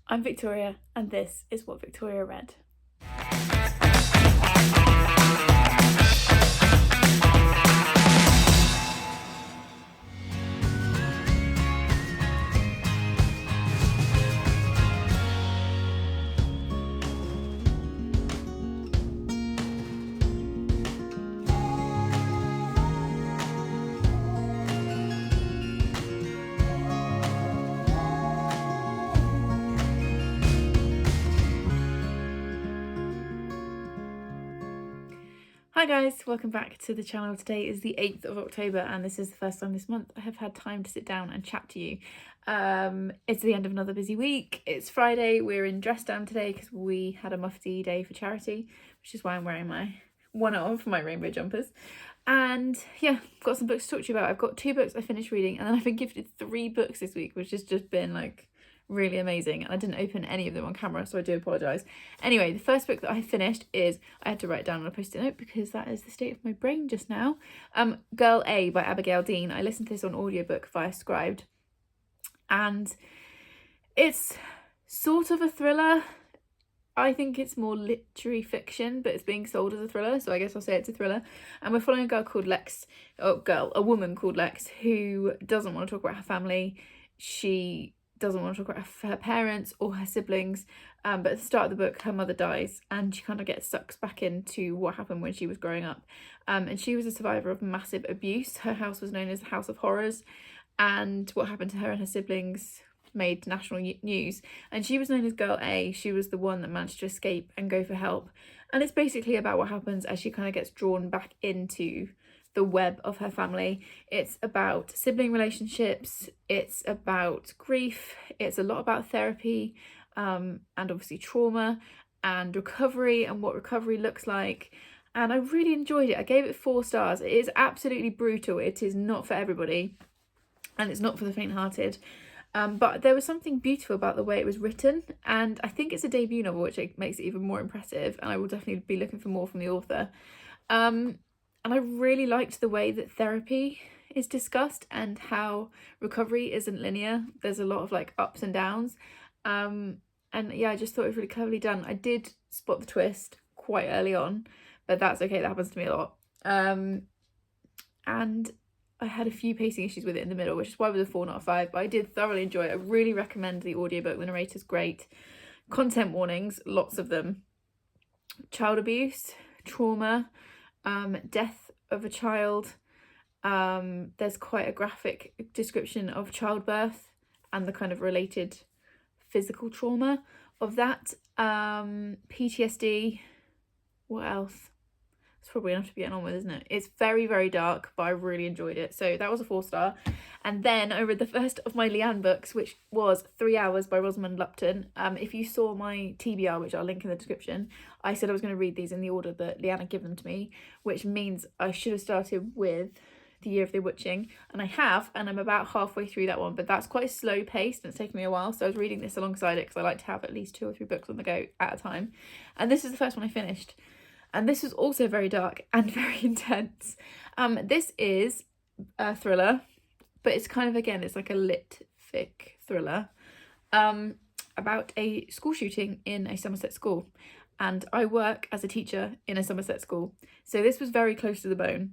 I'm Victoria, and this is What Victoria Read. Hi guys, welcome back to the channel. Today is the 8th of October and this is the first time this month I have had time to sit down and chat to you. It's the end of another busy week. It's Friday, we're in dress down today because we had a mufti day for charity, which is why I'm wearing one of my rainbow jumpers. And yeah, I've got some books to talk to you about. I've got 2 books I finished reading and then I've been gifted 3 books this week, which has just been like really amazing, and I didn't open any of them on camera, so I do apologise. Anyway, the first book that I finished is, I had to write it down on a post-it note because that is the state of my brain just now, Girl A by Abigail Dean. I listened to this on audiobook via Scribed, and it's sort of a thriller. I think it's more literary fiction, but it's being sold as a thriller, so I guess I'll say it's a thriller. And we're following a girl called Lex, a woman called Lex, who doesn't want to talk about her family. She doesn't want to talk about her parents or her siblings, but at the start of the book her mother dies and she kind of gets sucked back into what happened when she was growing up, and she was a survivor of massive abuse. Her house was known as the House of Horrors, and what happened to her and her siblings made national news, and she was known as Girl A. She was the one that managed to escape and go for help, and it's basically about what happens as she kind of gets drawn back into the web of her family. It's about sibling relationships, it's about grief, it's a lot about therapy, and obviously trauma and recovery and what recovery looks like. And I really enjoyed it. I gave it 4 stars. It is absolutely brutal. It is not for everybody and it's not for the faint-hearted. But there was something beautiful about the way it was written, and I think it's a debut novel, which makes it even more impressive, and I will definitely be looking for more from the author. And I really liked the way that therapy is discussed and how recovery isn't linear. There's a lot of like ups and downs. And yeah, I just thought it was really cleverly done. I did spot the twist quite early on, but that's okay, that happens to me a lot. And I had a few pacing issues with it in the middle, which is why it was a 4 not a 5, but I did thoroughly enjoy it. I really recommend the audiobook. The narrator's great. Content warnings, lots of them. Child abuse, trauma, death of a child. There's quite a graphic description of childbirth and the kind of related physical trauma of that. PTSD. What else? It's probably enough to be getting on with, isn't it? It's very, very dark, but I really enjoyed it. So that was a 4 star. And then I read the first of my Leanne books, which was 3 Hours by Rosamond Lupton. If you saw my TBR, which I'll link in the description, I said I was going to read these in the order that Leanne had given them to me, which means I should have started with The Year of the Witching, and I have, and I'm about halfway through that one, but that's quite slow paced and it's taken me a while, so I was reading this alongside it because I like to have at least 2 or 3 books on the go at a time. And this is the first one I finished, and this was also very dark and very intense. This is a thriller, but it's kind of, again, it's like a lit fic thriller about a school shooting in a Somerset school, and I work as a teacher in a Somerset school, so this was very close to the bone.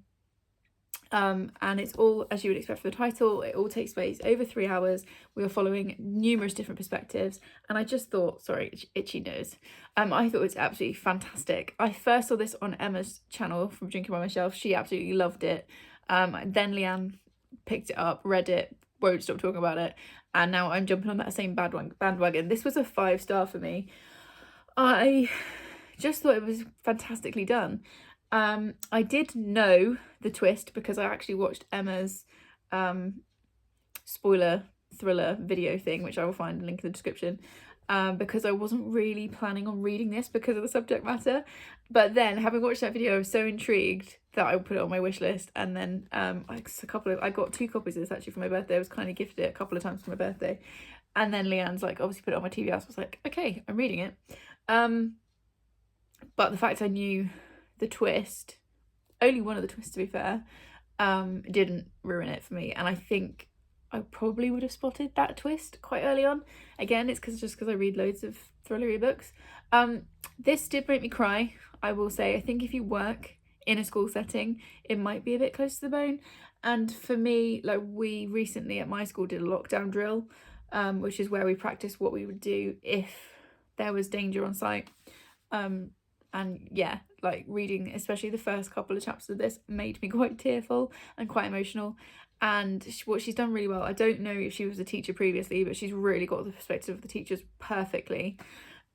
And it's all, as you would expect from the title, it all takes place over 3 hours. We are following numerous different perspectives, and I just thought, sorry, itchy nose, I thought it was absolutely fantastic. I first saw this on Emma's channel from Drinking by Myself. She absolutely loved it. Then Leanne picked it up, read it, won't stop talking about it, and now I'm jumping on that same bandwagon. This was a 5 star for me. I just thought it was fantastically done. I did know the twist because I actually watched Emma's spoiler thriller video thing, which I will find a link in the description, because I wasn't really planning on reading this because of the subject matter, but then having watched that video I was so intrigued that I put it on my wish list. And then I got 2 copies of this actually for my birthday. I was kind of gifted it a couple of times for my birthday, and then Leanne's like obviously put it on my TV, so I was like, okay, I'm reading it. But the fact I knew the twist, only one of the twists to be fair, didn't ruin it for me. And I think I probably would have spotted that twist quite early on. Again, it's just because I read loads of thrillery books. This did make me cry, I will say. I think if you work in a school setting, it might be a bit close to the bone. And for me, like, we recently at my school did a lockdown drill, which is where we practiced what we would do if there was danger on site. And yeah, like, reading especially the first couple of chapters of this made me quite tearful and quite emotional. And what she's done really well, I don't know if she was a teacher previously, but she's really got the perspective of the teachers perfectly.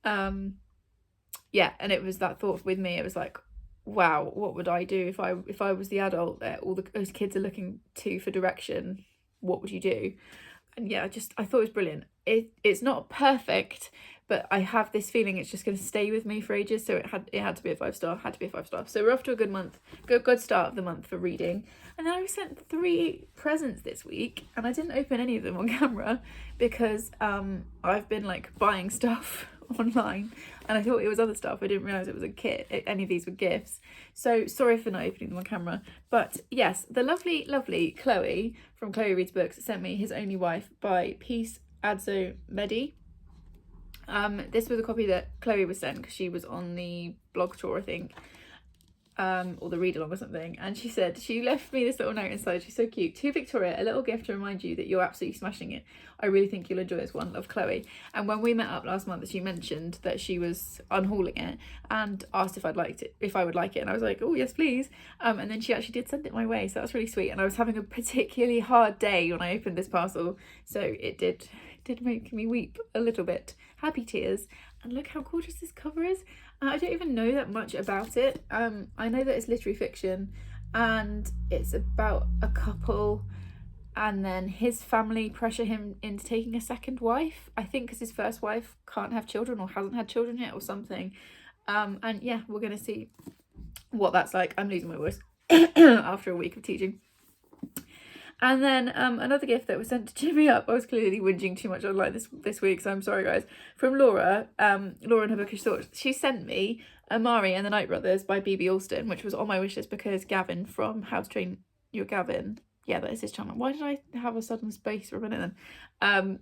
Yeah, and it was that thought with me, it was like, wow, what would I do if I was the adult that those kids are looking to for direction? What would you do? And yeah, I thought it was brilliant. It's not perfect, but I have this feeling it's just going to stay with me for ages. So it had to be a 5-star. Had to be a 5-star. So we're off to a good month. Good start of the month for reading. And then I was sent 3 presents this week, and I didn't open any of them on camera because I've been like buying stuff online, and I thought it was other stuff. I didn't realise it was a kit. Any of these were gifts. So sorry for not opening them on camera. But yes, the lovely Chloe from Chloe Reads Books sent me His Only Wife by Peace Adzo Mehdi. This was a copy that Chloe was sent because she was on the blog tour, I think, or the read along or something, and she said she left me this little note inside. She's so cute. To Victoria, a little gift to remind you that you're absolutely smashing it. I really think you'll enjoy this one. Love, Chloe. And when we met up last month, she mentioned that she was unhauling it and asked if I would like it, and I was like, oh yes please. And then she actually did send it my way, so that was really sweet. And I was having a particularly hard day when I opened this parcel, so it did make me weep a little bit. Happy tears. And look how gorgeous this cover is. I don't even know that much about it. I know that it's literary fiction, and it's about a couple, and then his family pressure him into taking a second wife, I think because his first wife can't have children or hasn't had children yet or something. And yeah, we're gonna see what that's like. I'm losing my voice after a week of teaching. And then another gift that was sent to cheer me up. I was clearly whinging too much online this week, so I'm sorry guys. From Laura, Laura and her bookish thoughts. She sent me Amari and the Night Brothers by B.B. Alston, which was on my wishlist because Gavin from How to Train Your Gavin, yeah, that is his channel. Why did I have a sudden space for a minute then?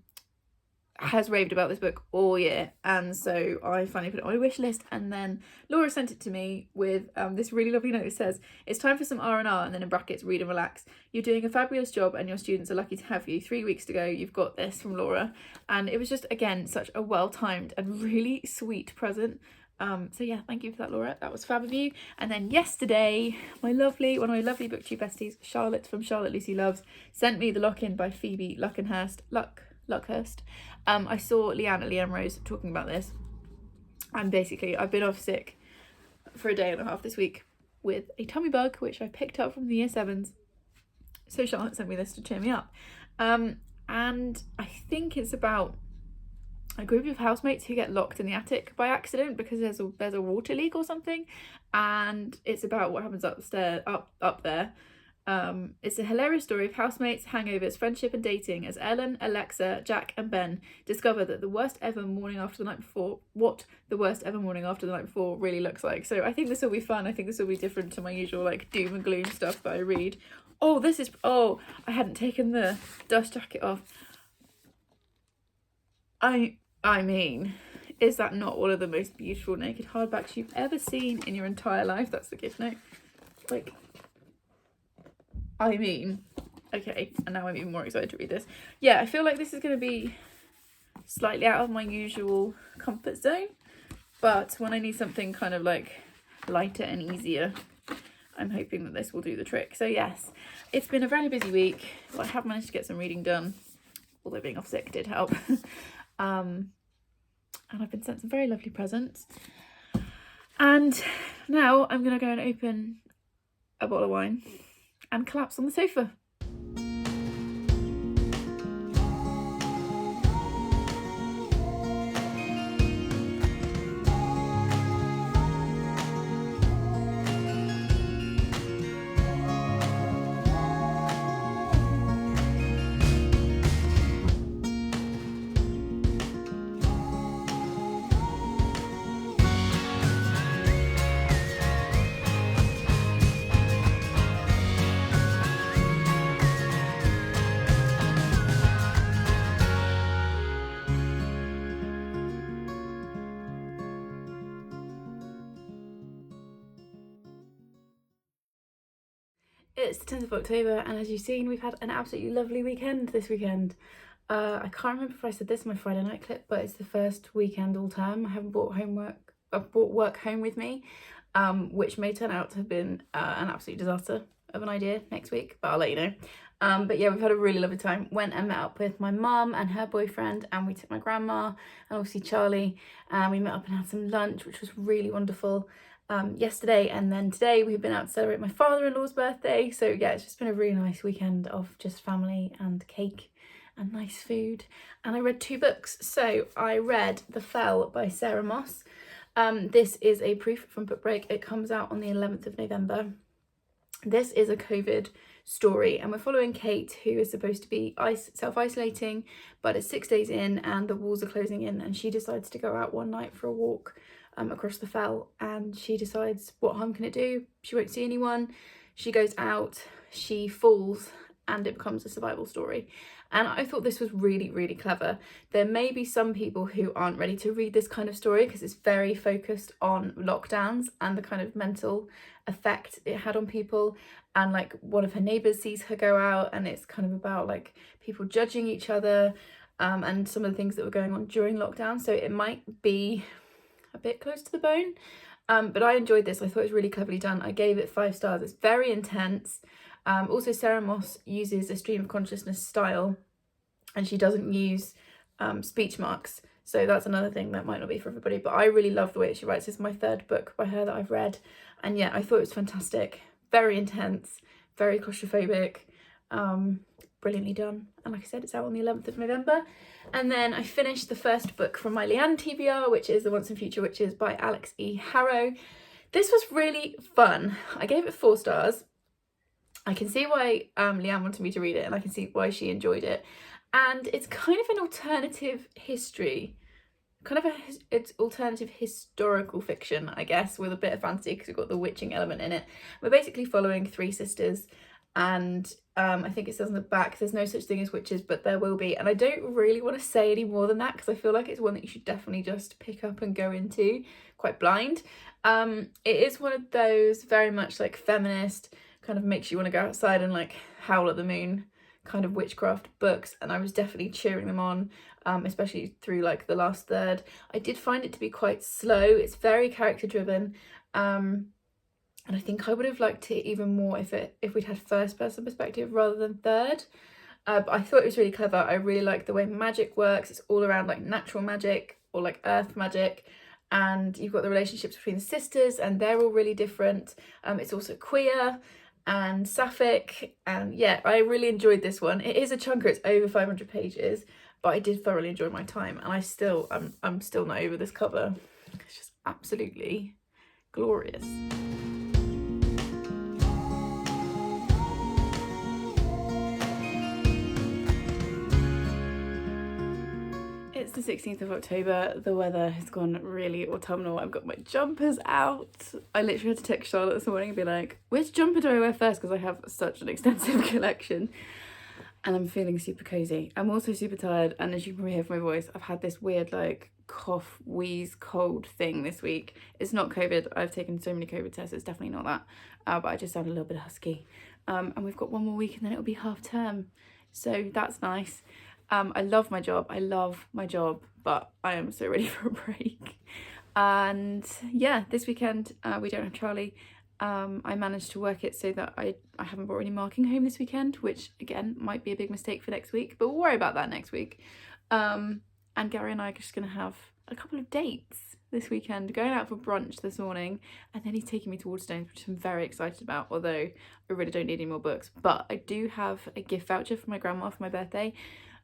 Has raved about this book all year, and so I finally put it on my wish list. And then Laura sent it to me with this really lovely note. It says, it's time for some R&R, and then in brackets, read and relax. You're doing a fabulous job and your students are lucky to have you. 3 weeks to go. You've got this, from Laura. And it was just, again, such a well-timed and really sweet present. So yeah, thank you for that, Laura. That was fab of you. And then yesterday, one of my lovely Booktube besties, Charlotte from Charlotte Lucy Loves, sent me The Lock-In by Phoebe Luckhurst. I saw Leanne Rose talking about this, and basically I've been off sick for a day and a half this week with a tummy bug, which I picked up from the year 7s. So Charlotte sent me this to cheer me up. And I think it's about a group of housemates who get locked in the attic by accident because there's a water leak or something, and it's about what happens upstairs, up there. It's a hilarious story of housemates, hangovers, friendship and dating as Ellen, Alexa, Jack and Ben discover that the worst ever morning after the night before really looks like. So I think this will be fun. I think this will be different to my usual like doom and gloom stuff that I read. I hadn't taken the dust jacket off. I mean, is that not one of the most beautiful naked hardbacks you've ever seen in your entire life? That's the gift note. Like, I mean, okay, and now I'm even more excited to read this. Yeah, I feel like this is going to be slightly out of my usual comfort zone, but when I need something kind of like lighter and easier, I'm hoping that this will do the trick. So yes, it's been a very busy week, but I have managed to get some reading done, although being off sick did help. And I've been sent some very lovely presents. And now I'm going to go and open a bottle of wine and collapse on the sofa. it's the 10th of October, and as you've seen, we've had an absolutely lovely weekend this weekend. I can't remember if I said this in my Friday night clip, but it's the first weekend all term. I haven't brought work home with me, which may turn out to have been an absolute disaster of an idea next week, but I'll let you know. But yeah, we've had a really lovely time. Went and met up with my mum and her boyfriend, and we took my grandma and obviously Charlie, and we met up and had some lunch, which was really wonderful. Yesterday, and then today we've been out to celebrate my father-in-law's birthday. So yeah, it's just been a really nice weekend of just family and cake and nice food. And I read 2 books. So I read The Fell by Sarah Moss. This is a proof from Book Break. It comes out on the 11th of November. This is a COVID story, and we're following Kate, who is supposed to be self-isolating, but it's 6 days in and the walls are closing in, and she decides to go out one night for a walk across the fell, and she decides, what harm can it do? She won't see anyone. She goes out, she falls, and it becomes a survival story. And I thought this was really, really clever. There may be some people who aren't ready to read this kind of story because it's very focused on lockdowns and the kind of mental effect it had on people. And like, one of her neighbours sees her go out, and it's kind of about like people judging each other, and some of the things that were going on during lockdown. So it might be a bit close to the bone, but I enjoyed this. I thought it was really cleverly done. I gave it 5 stars. It's very intense. Also, Sarah Moss uses a stream of consciousness style, and she doesn't use speech marks, so that's another thing that might not be for everybody, but I really love the way that she writes. This is my 3rd book by her that I've read, and yeah, I thought it was fantastic. Very intense, very claustrophobic, brilliantly done. And like I said, it's out on the 11th of November. And then I finished the 1st book from my Leanne TBR, which is The Once and Future Witches by Alex E. Harrow. This was really fun. I gave it 4 stars. I can see why Leanne wanted me to read it, and I can see why she enjoyed it. And it's kind of an alternative history, it's alternative historical fiction, I guess, with a bit of fantasy because we've got the witching element in it. We're basically following 3 sisters, and I think it says on the back, there's no such thing as witches, but there will be. And I don't really want to say any more than that because I feel like it's one that you should definitely just pick up and go into quite blind. It is one of those very much like feminist, kind of makes you want to go outside and like howl at the moon kind of witchcraft books, and I was definitely cheering them on, especially through like the last third. I did find it to be quite slow. It's very character driven, and I think I would have liked it even more if we'd had 1st person perspective rather than 3rd. But I thought it was really clever. I really like the way magic works. It's all around like natural magic or like earth magic, and you've got the relationships between the sisters, and they're all really different. It's also queer and sapphic, and yeah, I really enjoyed this one. It is a chunker, it's over 500 pages, but I did thoroughly enjoy my time, and I'm still not over this cover. It's just absolutely glorious. It's the 16th of October. The weather has gone really autumnal. I've got my jumpers out. I literally had to text Charlotte this morning and be like, which jumper do I wear first? Because I have such an extensive collection. And I'm feeling super cozy. I'm also super tired. And as you can probably hear from my voice, I've had this weird like cough, wheeze, cold thing this week. It's not COVID. I've taken so many COVID tests. It's definitely not that. But I just sound a little bit husky. And we've got 1 more week and then it'll be half term. So that's nice. I love my job, but I am so ready for a break. And yeah, this weekend we don't have Charlie. I managed to work it so that I haven't brought any marking home this weekend, which again might be a big mistake for next week, but we'll worry about that next week. And Gary and I are just going to have a couple of dates this weekend, going out for brunch this morning, and then he's taking me to Waterstones, which I'm very excited about, although I really don't need any more books. But I do have a gift voucher for my grandma for my birthday,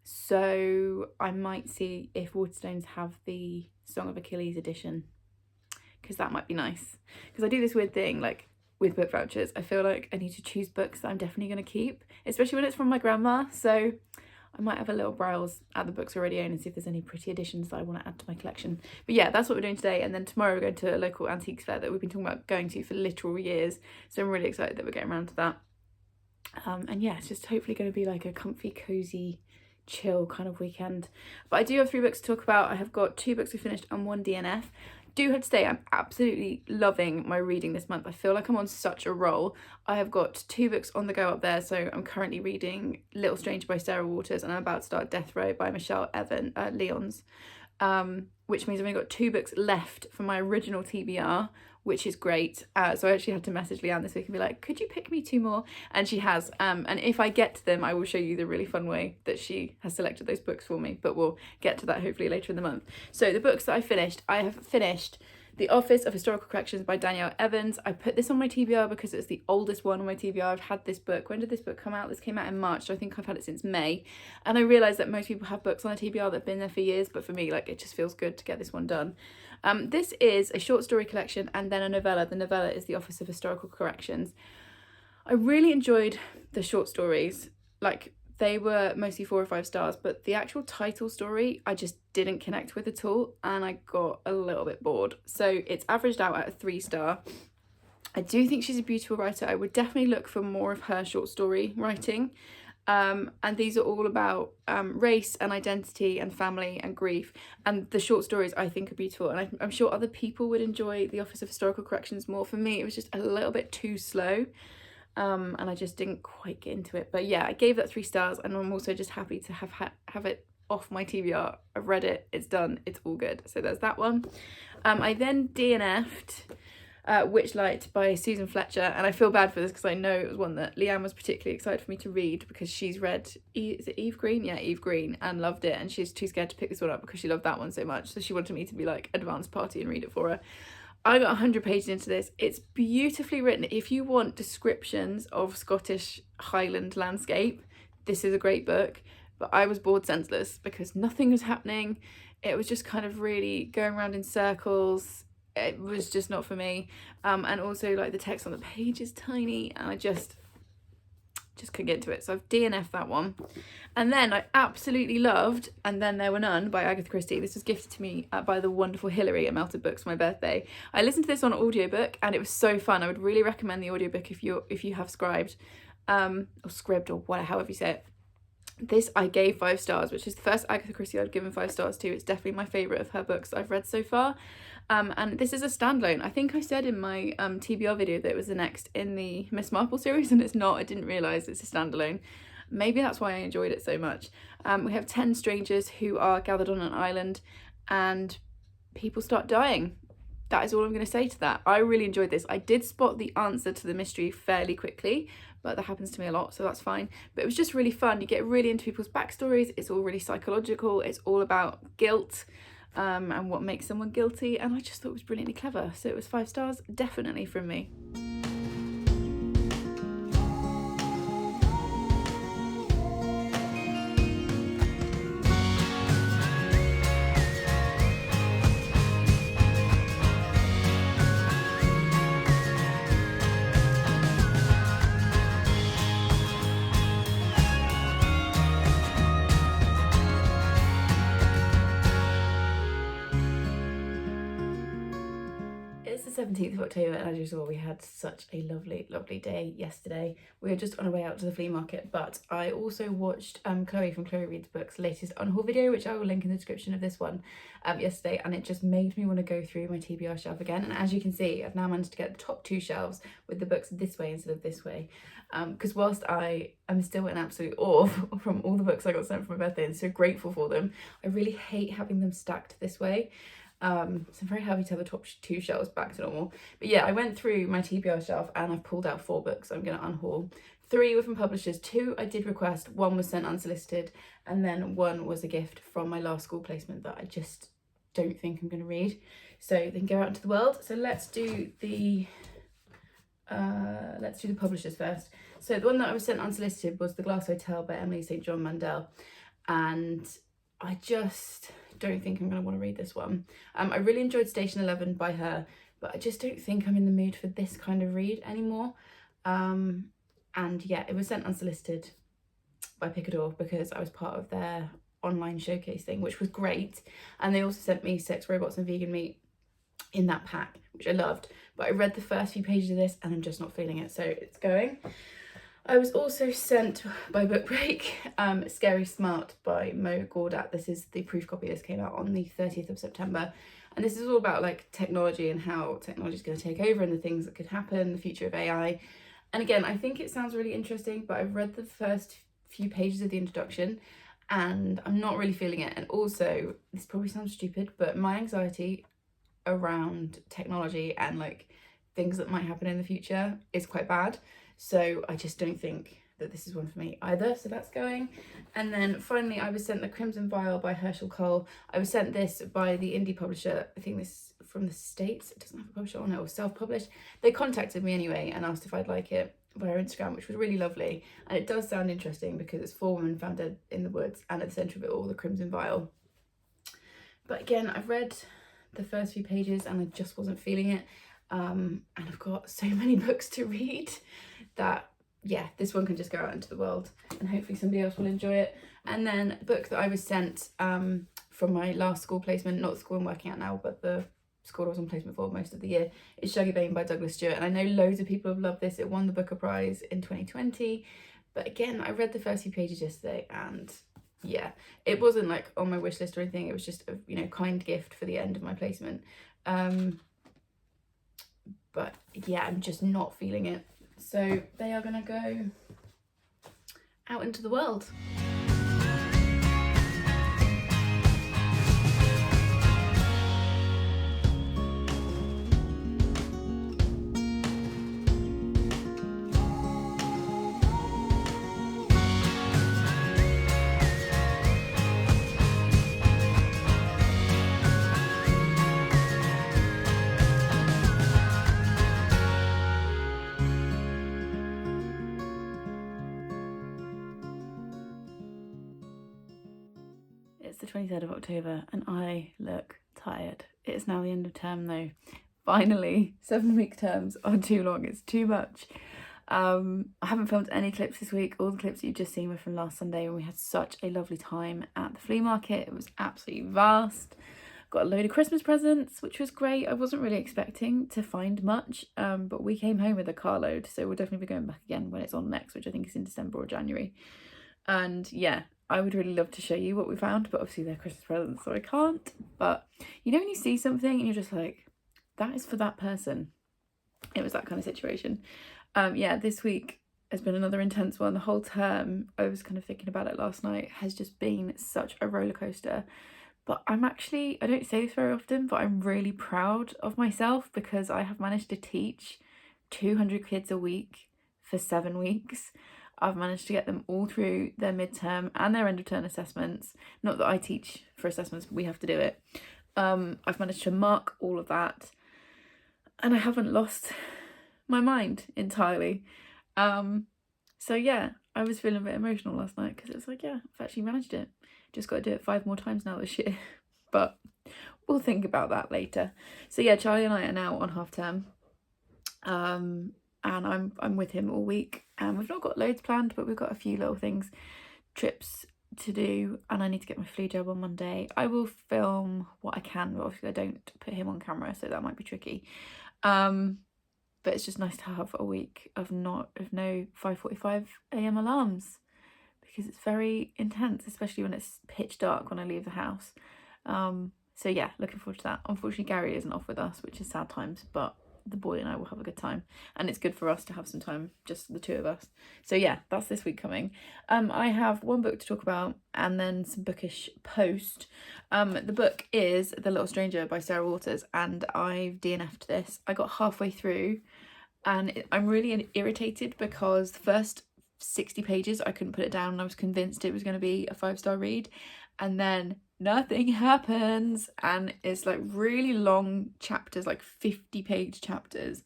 so I might see if Waterstones have the Song of Achilles edition, because that might be nice. Because I do this weird thing, like with book vouchers, I feel like I need to choose books that I'm definitely going to keep, especially when it's from my grandma. So I might have a little browse at the books already own and see if there's any pretty additions that I want to add to my collection. But yeah, that's what we're doing today. And then tomorrow we're going to a local antiques fair that we've been talking about going to for literal years. So I'm really excited that we're getting around to that. And yeah, it's just hopefully going to be like a comfy, cozy, chill kind of weekend. But I do have 3 books to talk about. I have got 2 books we finished and 1 DNF. do have to say I'm absolutely loving my reading this month. I feel like I'm on such a roll. I have got 2 books on the go up there. So I'm currently reading Little Stranger by Sarah Waters, and I'm about to start Death Row by Michelle Lyons, which means I've only got 2 books left for my original TBR, which is great. So I actually had to message Leanne this week and be like, could you pick me 2 more? And she has. And if I get to them, I will show you the really fun way that she has selected those books for me. But we'll get to that hopefully later in the month. So the books that I have finished The Office of Historical Corrections by Danielle Evans. I put this on my TBR because it's the oldest one on my TBR. I've had this book. When did this book come out? This came out in March, so I think I've had it since May. And I realised that most people have books on a TBR that have been there for years, but for me, like, it just feels good to get this one done. This is a short story collection and then a novella. The novella is The Office of Historical Corrections. I really enjoyed the short stories. Like, they were mostly 4 or 5 stars, but the actual title story I just didn't connect with at all, and I got a little bit bored. So it's averaged out at a 3-star. I do think she's a beautiful writer. I would definitely look for more of her short story writing. And these are all about race and identity and family and grief. And the short stories I think are beautiful. And I'm sure other people would enjoy The Office of Historical Corrections more. For me, it was just a little bit too slow. And I just didn't quite get into it. But yeah, I gave that 3 stars. And I'm also just happy to have it off my TBR. I've read it. It's done. It's all good. So there's that one. I then DNF'd Witchlight by Susan Fletcher, and I feel bad for this because I know it was one that Leanne was particularly excited for me to read because she's read is it Eve Green? Yeah, Eve Green, and loved it, and she's too scared to pick this one up because she loved that one so much, so she wanted me to be like advance party and read it for her. I got 100 pages into this. It's beautifully written. If you want descriptions of Scottish Highland landscape, this is a great book, but I was bored senseless because nothing was happening. It was just kind of really going around in circles. It was just not for me, and also like the text on the page is tiny, and I just couldn't get into it, so I've DNF'd that one. And then I absolutely loved And Then There Were None by Agatha Christie. This was gifted to me by the wonderful Hilary at Melted Books for my birthday. I listened to this on audiobook and it was so fun. I would really recommend the audiobook if you have Scribed, or Scribd, or whatever, however you say it. This I gave 5 stars, which is the first Agatha Christie I've given 5 stars to. It's definitely my favourite of her books that I've read so far. And this is a standalone. I think I said in my TBR video that it was the next in the Miss Marple series, and it's not. I didn't realise it's a standalone. Maybe that's why I enjoyed it so much. We have 10 strangers who are gathered on an island and people start dying. That is all I'm going to say to that. I really enjoyed this. I did spot the answer to the mystery fairly quickly, but that happens to me a lot, so that's fine. But it was just really fun. You get really into people's backstories. It's all really psychological. It's all about guilt and what makes someone guilty. And I just thought it was brilliantly clever. So it was 5 stars, definitely from me. It's the 17th of October, and as you saw, we had such a lovely day yesterday. We were just on our way out to the flea market, but I also watched Chloe from Chloe Reads Books' latest unhaul video, which I will link in the description of this one, yesterday, and it just made me want to go through my TBR shelf again. And as you can see, I've now managed to get the top 2 shelves with the books this way instead of this way, because whilst I am still in absolute awe from all the books I got sent for my birthday and so grateful for them, I really hate having them stacked this way. So I'm very happy to have the top 2 shelves back to normal. But yeah, I went through my TBR shelf and I've pulled out 4 books I'm going to unhaul. 3 were from publishers, 2 I did request, 1 was sent unsolicited, and then 1 was a gift from my last school placement that I just don't think I'm going to read. So they can go out into the world. So let's do the publishers first. So the one that I was sent unsolicited was The Glass Hotel by Emily St. John Mandel, and I just don't think I'm going to want to read this one. I really enjoyed Station 11 by her, but I just don't think I'm in the mood for this kind of read anymore. And yeah, it was sent unsolicited by Picador because I was part of their online showcase thing, which was great. And they also sent me Sex, Robots and Vegan Meat in that pack, which I loved. But I read the first few pages of this and I'm just not feeling it, so it's going. I was also sent by Book Break Scary Smart by Mo Gordat. This is the proof copy. This came out on the 30th of September. And this is all about like technology and how technology is going to take over and the things that could happen, the future of AI. And again, I think it sounds really interesting, but I've read the first few pages of the introduction and I'm not really feeling it. And also, this probably sounds stupid, but my anxiety around technology and like things that might happen in the future is quite bad. So I just don't think that this is one for me either. So that's going. And then finally, I was sent The Crimson Vial by Herschel. I was sent this by the indie publisher. I think this from the States. It doesn't have a publisher on it, or self-published. They contacted me anyway and asked if I'd like it via Instagram, which was really lovely. And it does sound interesting because it's 4 women found dead in the woods, and at the centre of it all, the Crimson Vial. But again, I've read the first few pages and I just wasn't feeling it. And I've got so many books to read that, yeah, this one can just go out into the world and hopefully somebody else will enjoy it. And then a book that I was sent from my last school placement, not the school I'm working at now, but the school I was on placement for most of the year, is Shuggy Bane by Douglas Stewart. And I know loads of people have loved this. It won the Booker Prize in 2020. But again, I read the first few pages yesterday and yeah, it wasn't like on my wish list or anything. It was just a, you know, kind gift for the end of my placement. But yeah, I'm just not feeling it. So they are gonna go out into the world. It's the 23rd of October and I look tired. It is now the end of term though. Finally, 7-week terms are too long, it's too much. I haven't filmed any clips this week. All the clips that you've just seen were from last Sunday when we had such a lovely time at the flea market. It was absolutely vast. Got a load of Christmas presents, which was great. I wasn't really expecting to find much, but we came home with a carload, so we'll definitely be going back again when it's on next, which I think is in December or January. And yeah, I would really love to show you what we found, but obviously they're Christmas presents, so I can't. But you know when you see something and you're just like, that is for that person. It was that kind of situation. Yeah, this week has been another intense one. The whole term, I was kind of thinking about it last night, has just been such a roller coaster. But I'm actually, I don't say this very often, but I'm really proud of myself because I have managed to teach 200 kids a week for 7 weeks. I've managed to get them all through their midterm and their end of term assessments. Not that I teach for assessments, but we have to do it. I've managed to mark all of that and I haven't lost my mind entirely. So yeah, I was feeling a bit emotional last night because it was like, yeah, I've actually managed it. Just got to do it 5 more times now this year. But we'll think about that later. So yeah, Charlie and I are now on half term. And I'm with him all week, and we've not got loads planned, but we've got a few little things, trips to do, and I need to get my flu jab on Monday. I will film what I can, but obviously I don't put him on camera, so that might be tricky. But it's just nice to have a week of no 5:45 a.m. alarms, because it's very intense, especially when it's pitch dark when I leave the house. So yeah, looking forward to that. Unfortunately, Gary isn't off with us, which is sad times, but the boy and I will have a good time, and it's good for us to have some time, just the two of us. So yeah, that's this week coming. I have one book to talk about and then some bookish post. The book is The Little Stranger by Sarah Waters, and I've DNF'd this. I got halfway through and I'm really irritated because the first 60 pages I couldn't put it down and I was convinced it was going to be a 5-star read, and then nothing happens, and it's like really long chapters, like 50-page chapters,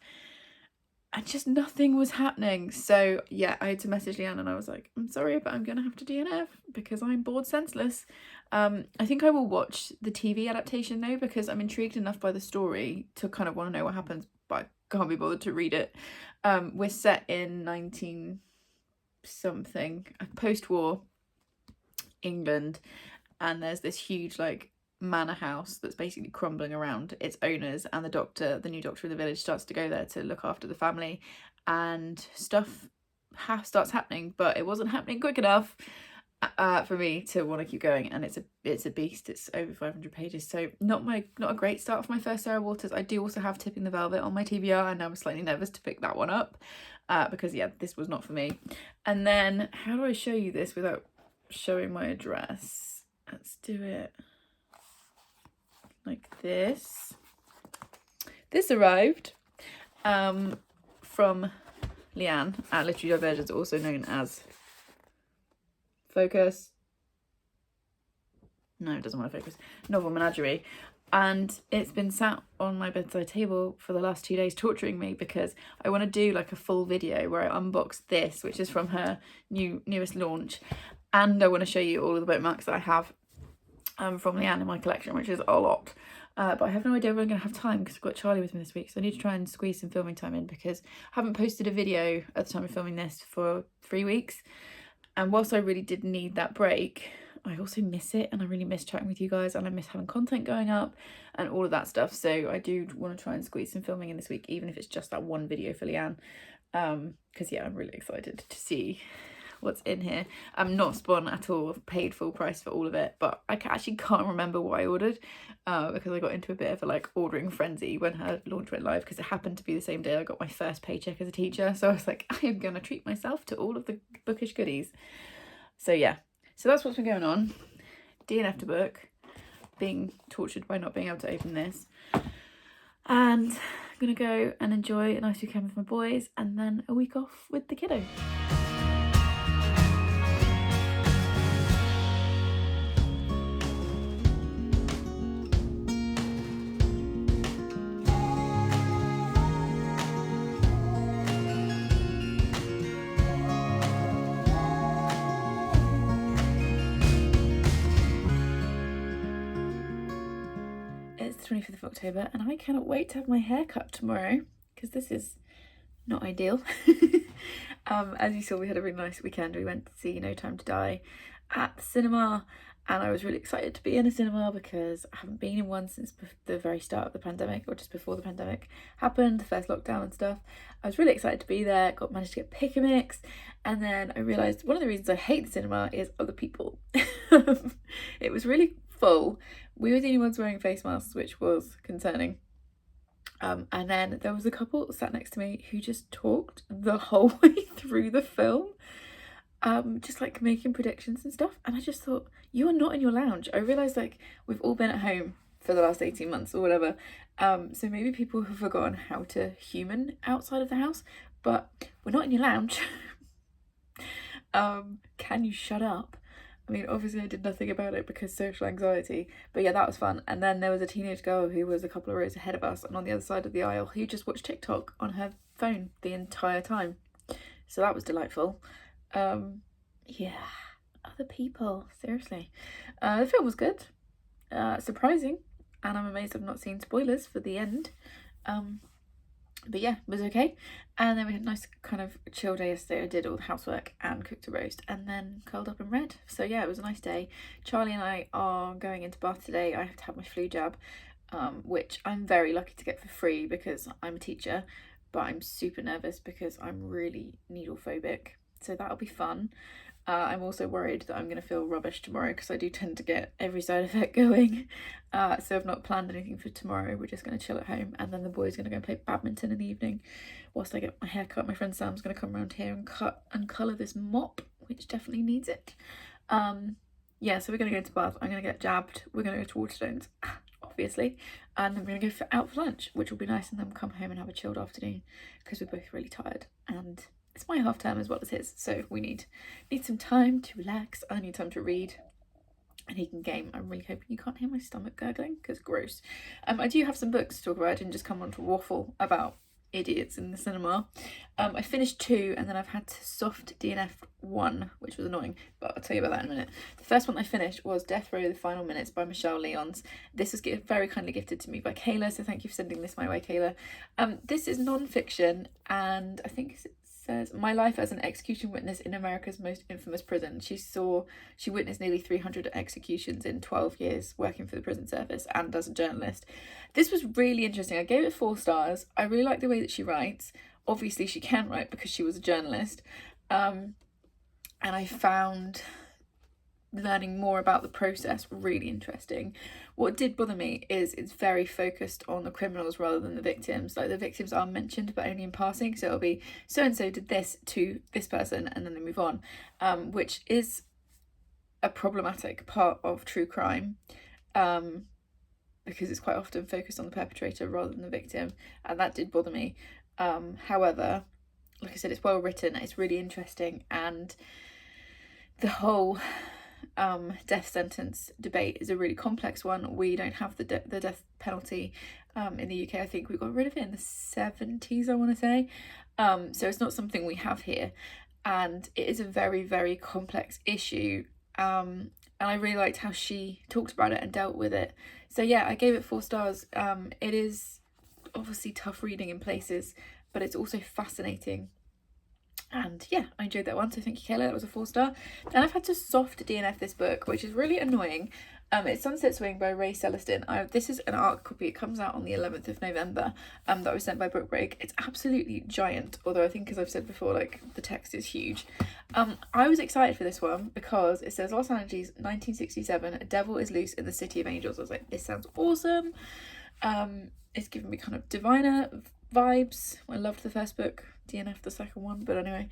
and just nothing was happening. So yeah, I had to message Leanne and I was like, I'm sorry, but I'm gonna have to DNF because I'm bored senseless. I think I will watch the TV adaptation though, because I'm intrigued enough by the story to kind of want to know what happens, but I can't be bothered to read it. We're set in 19 something, post-war England, and there's this huge like manor house that's basically crumbling around its owners, and the new doctor of the village starts to go there to look after the family, and stuff starts happening, but it wasn't happening quick enough for me to want to keep going, and it's a beast. It's over 500 pages, so not a great start for my first Sarah Waters. I do also have Tipping the Velvet on my TBR, and I'm slightly nervous to pick that one up because yeah, this was not for me. And then how do I show you this without showing my address? Let's do it like this. This arrived from Leanne at Literary Divergence, also known as Focus. No, it doesn't want to focus. Novel Menagerie. And it's been sat on my bedside table for the last 2 days, torturing me, because I want to do like a full video where I unbox this, which is from her newest launch, and I want to show you all of the bookmarks that I have from Leanne in my collection, which is a lot. But I have no idea when I'm going to have time because I've got Charlie with me this week, so I need to try and squeeze some filming time in, because I haven't posted a video at the time of filming this for 3 weeks. And whilst I really did need that break, I also miss it, and I really miss chatting with you guys, and I miss having content going up and all of that stuff. So I do want to try and squeeze some filming in this week, even if it's just that one video for Leanne. Because yeah, I'm really excited to see what's in here. I'm not spun at all. I've paid full price for all of it, but I actually can't remember what I ordered because I got into a bit of a like ordering frenzy when her launch went live, because it happened to be the same day I got my first paycheck as a teacher. So I was like, I am gonna treat myself to all of the bookish goodies. So yeah, so that's what's been going on. DNF to book, being tortured by not being able to open this, and I'm gonna go and enjoy a nice weekend with my boys, and then a week off with the kiddo. It's the 25th of October, and I cannot wait to have my hair cut tomorrow, because this is not ideal. As you saw, we had a really nice weekend. We went to see No Time to Die at the cinema, and I was really excited to be in a cinema because I haven't been in one since the very start of the pandemic, or just before the pandemic happened, the first lockdown and stuff. I was really excited to be there, managed to get pick a mix, and then I realised one of the reasons I hate the cinema is other people. It was really full. We were the only ones wearing face masks, which was concerning. And then there was a couple sat next to me who just talked the whole way through the film, just like making predictions and stuff. And I just thought, you are not in your lounge. I realised like we've all been at home for the last 18 months or whatever. So maybe people have forgotten how to human outside of the house, but we're not in your lounge. Can you shut up? I mean, obviously I did nothing about it because social anxiety, but yeah, that was fun. And then there was a teenage girl who was a couple of rows ahead of us and on the other side of the aisle who just watched TikTok on her phone the entire time. So that was delightful. Yeah, other people, seriously. The film was good, surprising, and I'm amazed I've not seen spoilers for the end. But yeah, it was okay. And then we had a nice kind of chill day yesterday. I did all the housework and cooked a roast and then curled up and read. So yeah, it was a nice day. Charlie and I are going into Bath today. I have to have my flu jab, which I'm very lucky to get for free because I'm a teacher, but I'm super nervous because I'm really needle phobic. So that'll be fun. I'm also worried that I'm going to feel rubbish tomorrow because I do tend to get every side effect going. So I've not planned anything for tomorrow. We're just going to chill at home, and then the boys are going to go and play badminton in the evening whilst I get my hair cut. My friend Sam's going to come around here and cut and colour this mop, which definitely needs it. Yeah, so we're going to go to Bath. I'm going to get jabbed. We're going to go to Waterstones, obviously, and then we're going to go out for lunch, which will be nice, and then come home and have a chilled afternoon because we're both really tired, and it's my half term as well as his, so we need some time to relax. I need time to read, and he can game. I'm really hoping you can't hear my stomach gurgling because gross. I do have some books to talk about. I didn't just come on to waffle about idiots in the cinema. I finished 2, and then I've had to soft DNF 1, which was annoying, but I'll tell you about that in a minute. The first one I finished was Death Row: The Final Minutes by Michelle Lyons. This was very kindly gifted to me by Kayla, so thank you for sending this my way, Kayla. This is non-fiction, and I think it says my life as an execution witness in America's most infamous prison. She witnessed nearly 300 executions in 12 years working for the prison service and as a journalist. This was really interesting. I gave it 4 stars. I really like the way that she writes. Obviously she can write because she was a journalist. and I found learning more about the process really interesting. What did bother me is it's very focused on the criminals rather than the victims. Like, the victims are mentioned but only in passing, so it'll be so and so did this to this person and then they move on, which is a problematic part of true crime, because it's quite often focused on the perpetrator rather than the victim, and that did bother me. However, like I said, it's well written, it's really interesting, and the whole death sentence debate is a really complex one. We don't have the death penalty in the UK. I think we got rid of it in the 70s, I want to say. So it's not something we have here, and it is a very, very complex issue. And I really liked how she talked about it and dealt with it. So yeah, I gave it 4 stars. It is obviously tough reading in places, but it's also fascinating. And yeah, I enjoyed that one, so thank you, Kayla. That was a 4-star. Then I've had to soft DNF this book, which is really annoying. It's Sunset Swing by Ray Celliston. This is an art copy. It comes out on the 11th of November. That was sent by Book Break. It's absolutely giant, although I think, as I've said before, like, the text is huge. I was excited for this one because it says Los Angeles, 1967. A devil is loose in the City of Angels. I was like, this sounds awesome. It's giving me kind of diviner vibes. I loved the first book, DNF the second one, but anyway,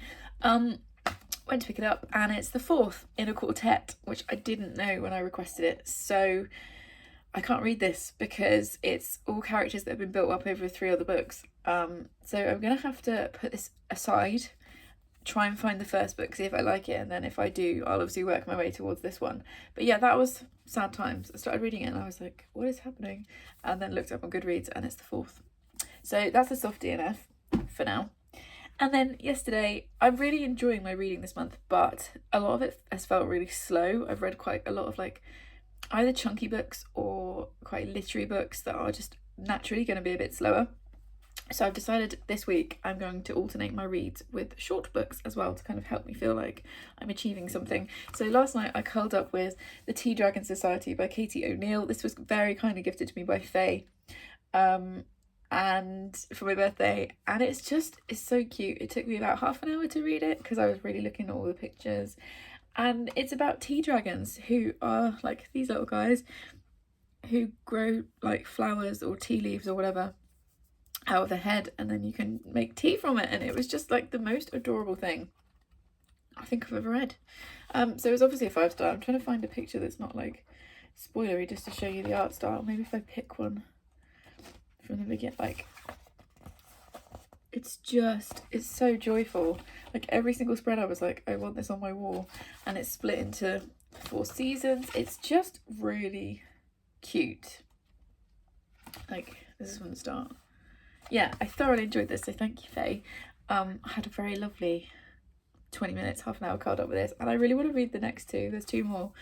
went to pick it up, and it's the 4th in a quartet, which I didn't know when I requested it, so I can't read this because it's all characters that have been built up over 3 other books. So I'm gonna have to put this aside, try and find the first book, see if I like it, and then if I do, I'll obviously work my way towards this one. But yeah, that was sad times. I started reading it and I was like, what is happening? And then looked up on GoodReads, and it's the 4th. So that's a soft DNF for now. And then yesterday, I'm really enjoying my reading this month, but a lot of it has felt really slow. I've read quite a lot of, like, either chunky books or quite literary books that are just naturally going to be a bit slower. So I've decided this week I'm going to alternate my reads with short books as well, to kind of help me feel like I'm achieving something. So last night I curled up with The Tea Dragon Society by Katie O'Neill. This was very kindly gifted to me by Faye. And for my birthday, and it's so cute. It took me about half an hour to read it because I was really looking at all the pictures, and it's about tea dragons, who are like these little guys who grow like flowers or tea leaves or whatever out of their head, and then you can make tea from it, and it was just like the most adorable thing I think I've ever read. So it was obviously a 5-star. I'm trying to find a picture that's not like spoilery, just to show you the art style. Maybe if I pick one from the beginning, like, it's so joyful. Like, every single spread I was like, I want this on my wall, and it's split into 4 seasons. It's just really cute. Like, this is from the start. Yeah, I thoroughly enjoyed this, so thank you, Faye. I had a very lovely 20 minutes, half an hour curled up with this, and I really want to read the next 2. There's 2 more.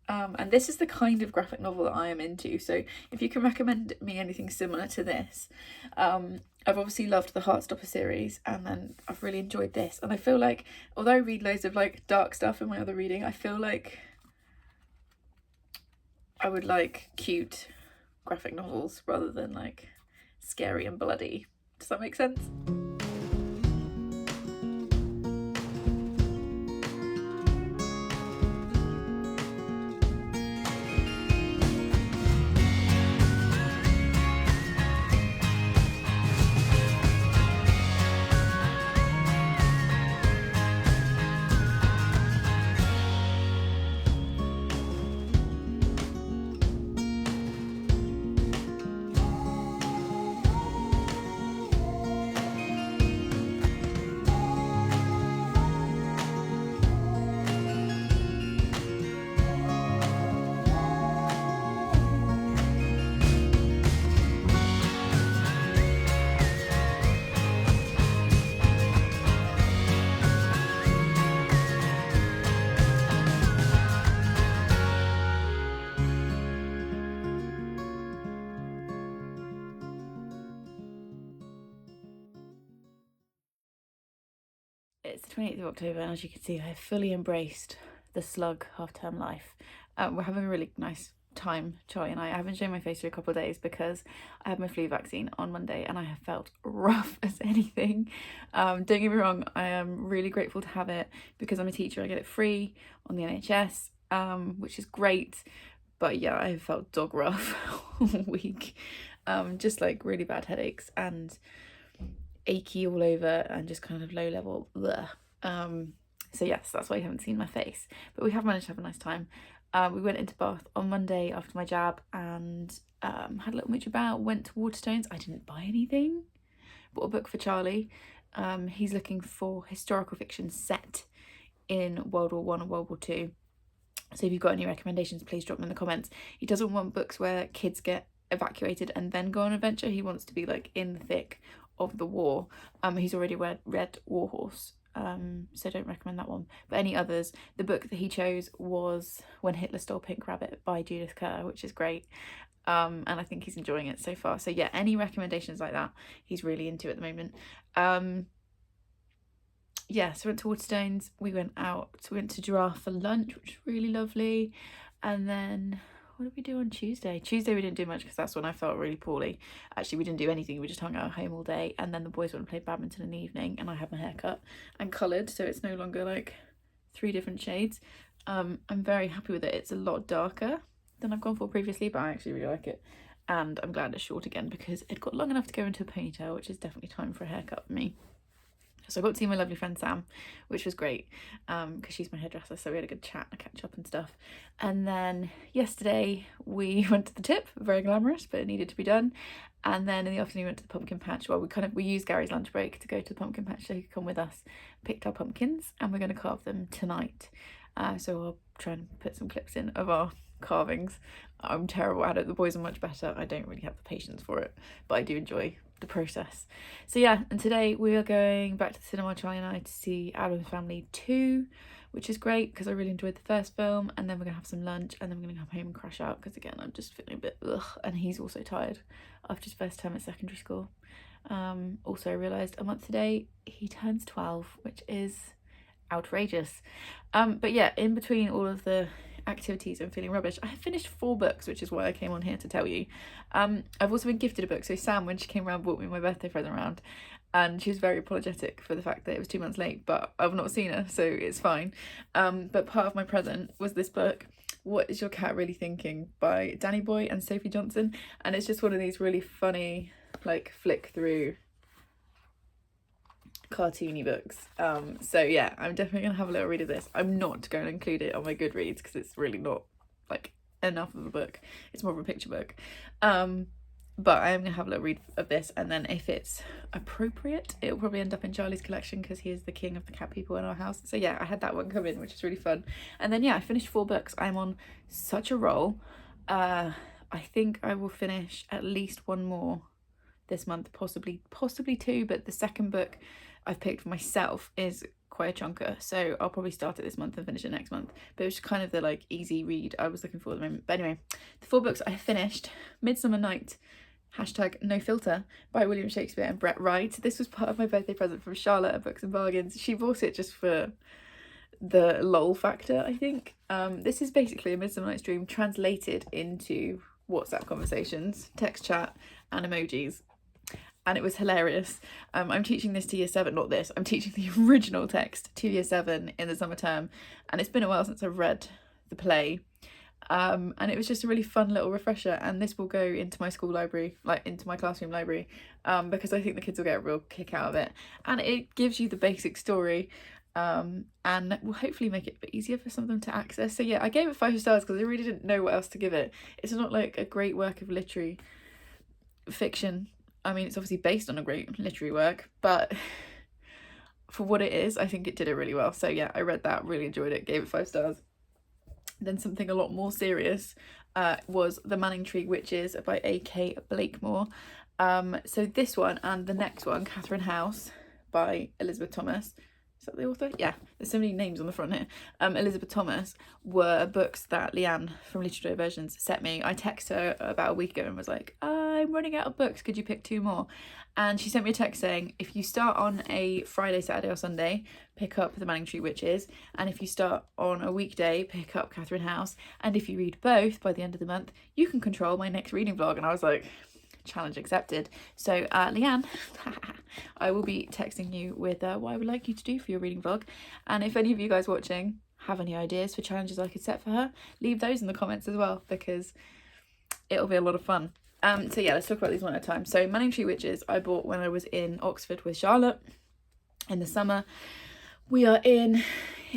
And this is the kind of graphic novel that I am into, so if you can recommend me anything similar to this. I've obviously loved the Heartstopper series, and then I've really enjoyed this, and I feel like, although I read loads of like dark stuff in my other reading, I feel like I would like cute graphic novels rather than like scary and bloody. Does that make sense? It's the 28th of October, and as you can see, I have fully embraced the slug half-term life. We're having a really nice time, Charlie and I haven't shown my face for a couple of days because I had my flu vaccine on Monday and I have felt rough as anything. Don't get me wrong, I am really grateful to have it because I'm a teacher. I get it free on the NHS, which is great. But yeah, I felt dog rough all week. Just like really bad headaches and achy all over and just kind of low level. So yes, that's why you haven't seen my face. But we have managed to have a nice time. We went into Bath on Monday after my jab and had a little mooch about, went to Waterstones. I didn't buy anything. Bought a book for Charlie. He's looking for historical fiction set in World War I and World War II. So if you've got any recommendations, please drop them in the comments. He doesn't want books where kids get evacuated and then go on an adventure. He wants to be like in the thick of the war. He's already read War Horse, so don't recommend that one. But any others, the book that he chose was When Hitler Stole Pink Rabbit by Judith Kerr, which is great. And I think he's enjoying it so far. So yeah, any recommendations like that, he's really into at the moment. Yeah, so we went to Waterstones, we went to Giraffe for lunch, which was really lovely. And then what did we do on Tuesday? Tuesday we didn't do much because that's when I felt really poorly. Actually, we didn't do anything, we just hung out at home all day, and then the boys went and played badminton in the evening, and I had my hair cut and coloured, so it's no longer like 3 different shades. I'm very happy with it. It's a lot darker than I've gone for previously, but I actually really like it. And I'm glad it's short again because it got long enough to go into a ponytail, which is definitely time for a haircut for me. So I got to see my lovely friend Sam, which was great because she's my hairdresser, so we had a good chat and a catch up and stuff. And then yesterday we went to the tip, very glamorous, but it needed to be done. And then in the afternoon we went to the pumpkin patch. Well, we used Gary's lunch break to go to the pumpkin patch so he could come with us, picked our pumpkins, and we're going to carve them tonight. So I'll try and put some clips in of our carvings. I'm terrible at it. The boys are much better. I don't really have the patience for it, but I do enjoy the process. So yeah, and today we are going back to the cinema, Charlie and I, to see Addams Family 2, which is great because I really enjoyed the first film. And then we're gonna have some lunch, and then we're gonna come home and crash out because again I'm just feeling a bit ugh, and he's also tired after his first term at secondary school. Also I realised a month today he turns 12, which is outrageous. But yeah, in between all of the activities and feeling rubbish, I have finished 4 books, which is why I came on here to tell you. I've also been gifted a book. So Sam, when she came around, bought me my birthday present around, and she was very apologetic for the fact that it was 2 months late, but I've not seen her, so it's fine. But part of my present was this book, What Is Your Cat Really Thinking, by Danny Boy and Sophie Johnson, and it's just one of these really funny like flick through cartoony books. So yeah, I'm definitely gonna have a little read of this. I'm not going to include it on my GoodReads because it's really not like enough of a book. It's more of a picture book. But I am gonna have a little read of this, and then if it's appropriate, it'll probably end up in Charlie's collection because he is the king of the cat people in our house. So yeah, I had that one come in, which is really fun. And then yeah, I finished 4 books. I'm on such a roll. I think I will finish at least 1 more this month, possibly 2, but the second book I've picked for myself is quite a chunker, so I'll probably start it this month and finish it next month. But it was kind of the like easy read I was looking for at the moment. But anyway, the 4 books I have finished: Midsummer Night, #No Filter by William Shakespeare and Brett Wright. This was part of my birthday present from Charlotte at Books and Bargains. She bought it just for the lol factor, I think. This is basically A Midsummer Night's Dream translated into WhatsApp conversations, text chat and emojis. And it was hilarious. I'm teaching this to year 7, not this, I'm teaching the original text to year 7 in the summer term, and it's been a while since I've read the play, and it was just a really fun little refresher, and this will go into my school library, like into my classroom library, because I think the kids will get a real kick out of it, and it gives you the basic story, and will hopefully make it a bit easier for some of them to access. So yeah, I gave it 5 stars because I really didn't know what else to give it. It's not like a great work of literary fiction. I mean, it's obviously based on a great literary work, but for what it is, I think it did it really well. So yeah, I read that, really enjoyed it, gave it 5 stars. Then something a lot more serious was The Manningtree Witches by A.K. Blakemore. So this one and the next one, Catherine House by Elizabeth Thomas. Is that the author? Yeah, there's so many names on the front here. Elizabeth Thomas were books that Leanne from Literature Versions sent me. I texted her about a week ago and was like, I I'm running out of books, could you pick 2 more? And she sent me a text saying, if you start on a Friday, Saturday or Sunday, pick up The Manning Street Witches, and if you start on a weekday, pick up Catherine House, and if you read both by the end of the month, you can control my next reading vlog. And I was like, challenge accepted. So Leanne, I will be texting you with what I would like you to do for your reading vlog, and if any of you guys watching have any ideas for challenges I could set for her, leave those in the comments as well, because it'll be a lot of fun. So yeah, let's talk about these one at a time. So Manning Street Witches I bought when I was in Oxford with Charlotte in the summer. We are in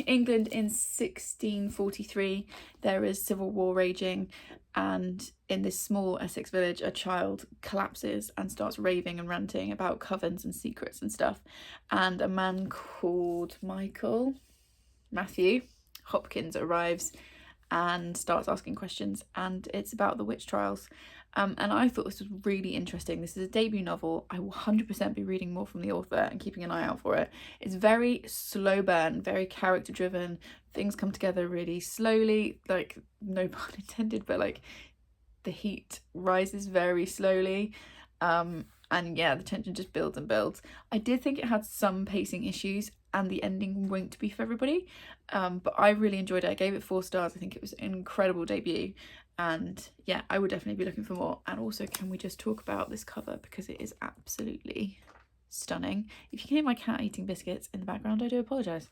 England in 1643. There is civil war raging, and in this small Essex village a child collapses and starts raving and ranting about covens and secrets and stuff, and a man called Matthew Hopkins arrives and starts asking questions, and it's about the witch trials. And I thought this was really interesting. This is a debut novel. I will 100% be reading more from the author and keeping an eye out for it. It's very slow burn, very character driven. Things come together really slowly, like, no pun intended, but like the heat rises very slowly. And yeah, the tension just builds and builds. I did think it had some pacing issues and the ending won't be for everybody, but I really enjoyed it. I gave it 4 stars. I think it was an incredible debut, and yeah, I would definitely be looking for more. And also, can we just talk about this cover, because it is absolutely stunning. If you can hear my cat eating biscuits in the background, I do apologise.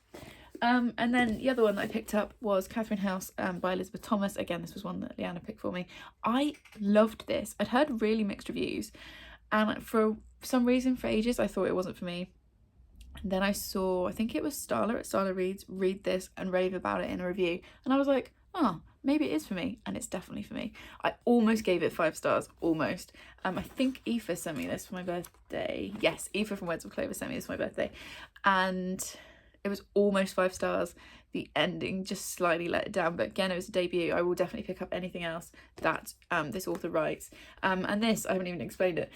And then the other one that I picked up was Catherine House by Elizabeth Thomas. Again, this was one that Leanna picked for me. I loved this. I'd heard really mixed reviews, and for some reason for ages I thought it wasn't for me. And then I saw, I think it was Starla at Starla Reads, read this and rave about it in a review, and I was like, oh, maybe it is for me, and it's definitely for me. I almost gave it 5 stars, almost. I think Aoife sent me this for my birthday. Yes, Aoife from Words of Clover sent me this for my birthday, and it was almost 5 stars. The ending just slightly let it down, but again, it was a debut. I will definitely pick up anything else that this author writes. And this, I haven't even explained it.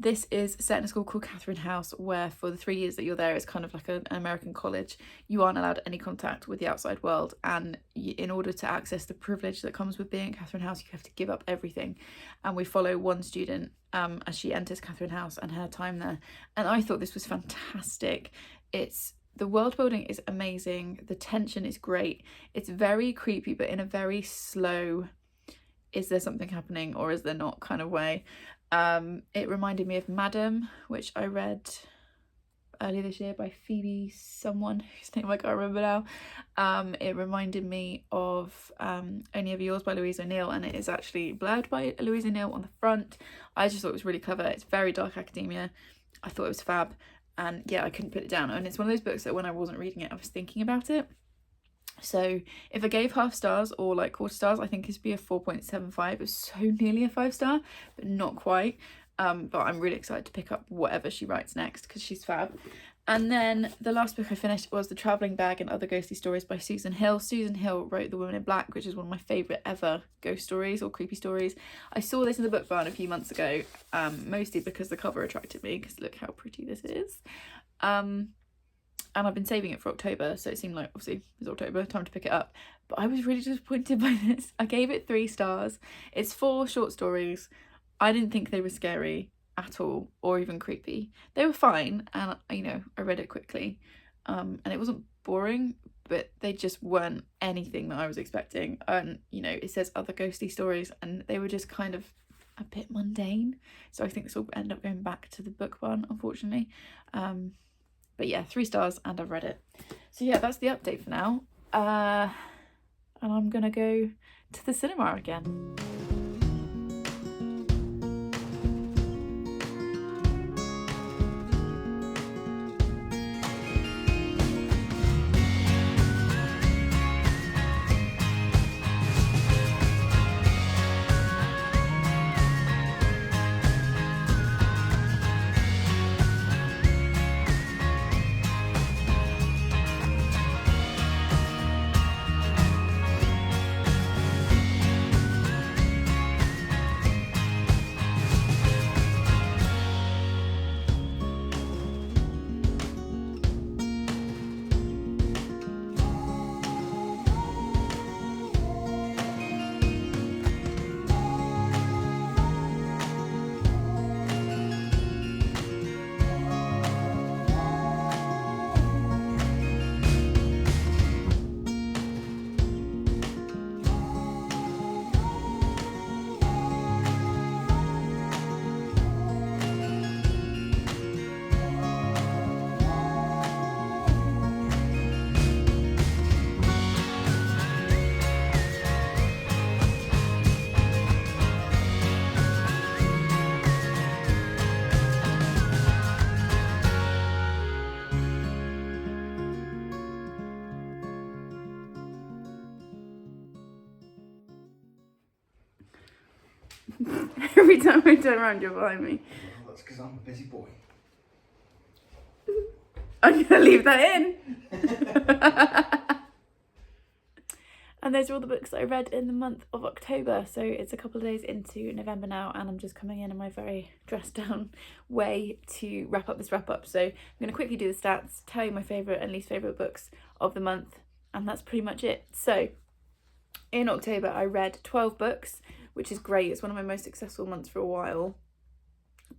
This is set in a school called Catherine House, where for the 3 years that you're there, it's kind of like an American college. You aren't allowed any contact with the outside world, and in order to access the privilege that comes with being at Catherine House, you have to give up everything. And we follow one student as she enters Catherine House and her time there. And I thought this was fantastic. The world building is amazing. The tension is great. It's very creepy, but in a very slow, is there something happening or is there not kind of way. It reminded me of Madam, which I read earlier this year by Phoebe someone whose name I can't remember now. It reminded me of Only Ever Yours by Louise O'Neill, and it is actually blurred by Louise O'Neill on the front. I just thought it was really clever. It's very dark academia. I thought it was fab, and yeah, I couldn't put it down. And it's one of those books that when I wasn't reading it, I was thinking about it. So if I gave half stars or like quarter stars, I think this would be a 4.75. It's so nearly a 5 star, but not quite. But I'm really excited to pick up whatever she writes next, because she's fab. And then the last book I finished was The Travelling Bag and Other Ghostly Stories by Susan Hill. Susan Hill wrote The Woman in Black, which is one of my favourite ever ghost stories or creepy stories. I saw this in the book barn a few months ago, mostly because the cover attracted me, because look how pretty this is. And I've been saving it for October, so it seemed like, obviously it's October, time to pick it up. But I was really disappointed by this. I gave it 3 stars. It's 4 short stories. I didn't think they were scary at all or even creepy. They were fine, and you know, I read it quickly, and it wasn't boring, but they just weren't anything that I was expecting. And you know, it says other ghostly stories, and they were just kind of a bit mundane. So I think this will end up going back to the book barn, unfortunately. But yeah, 3 stars, and I've read it. So yeah, that's the update for now. And I'm gonna go to the cinema again. Every time I turn around, you're behind me. Well, that's because I'm a busy boy. I'm going to leave that in. And those are all the books that I read in the month of October. So it's a couple of days into November now, and I'm just coming in my very dressed down way to wrap up this wrap up. So I'm going to quickly do the stats, tell you my favourite and least favourite books of the month, and that's pretty much it. So in October, I read 12 books, which is great. It's one of my most successful months for a while.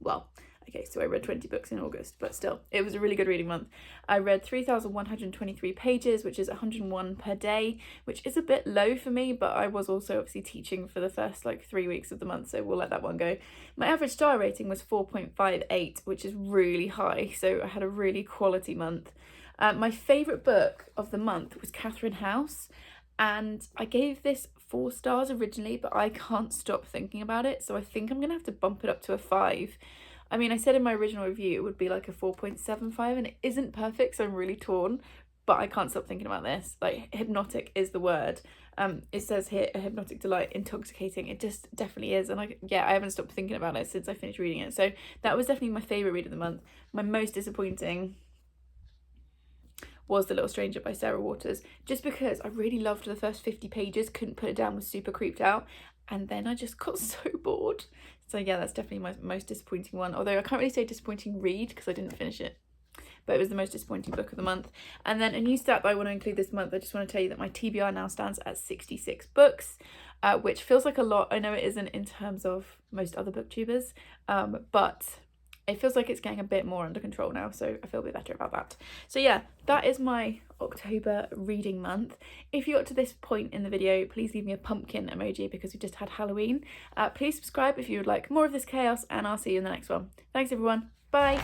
Well, okay, so I read 20 books in August, but still, it was a really good reading month. I read 3,123 pages, which is 101 per day, which is a bit low for me, but I was also obviously teaching for the first 3 weeks of the month, so we'll let that one go. My average star rating was 4.58, which is really high, so I had a really quality month. My favourite book of the month was Catherine House, and I gave this 4 stars originally, but I can't stop thinking about it, so I think I'm going to have to bump it up to a 5. I mean, I said in my original review it would be like a 4.75, and it isn't perfect, so I'm really torn, but I can't stop thinking about this. Hypnotic is the word. It says here, a hypnotic delight, intoxicating. It just definitely is, and I haven't stopped thinking about it since I finished reading it. So that was definitely my favourite read of the month. My most disappointing was The Little Stranger by Sarah Waters, just because I really loved the first 50 pages, couldn't put it down, was super creeped out, and then I just got so bored. So yeah, that's definitely my most disappointing one, although I can't really say disappointing read because I didn't finish it, but it was the most disappointing book of the month. And then a new stat that I want to include this month, I just want to tell you that my TBR now stands at 66 books, which feels like a lot. I know it isn't in terms of most other booktubers, but it feels like it's getting a bit more under control now, so I feel a bit better about that. So yeah, that is my October reading month. If you got to this point in the video, please leave me a pumpkin emoji because we just had Halloween. Please subscribe if you would like more of this chaos, and I'll see you in the next one. Thanks everyone, bye!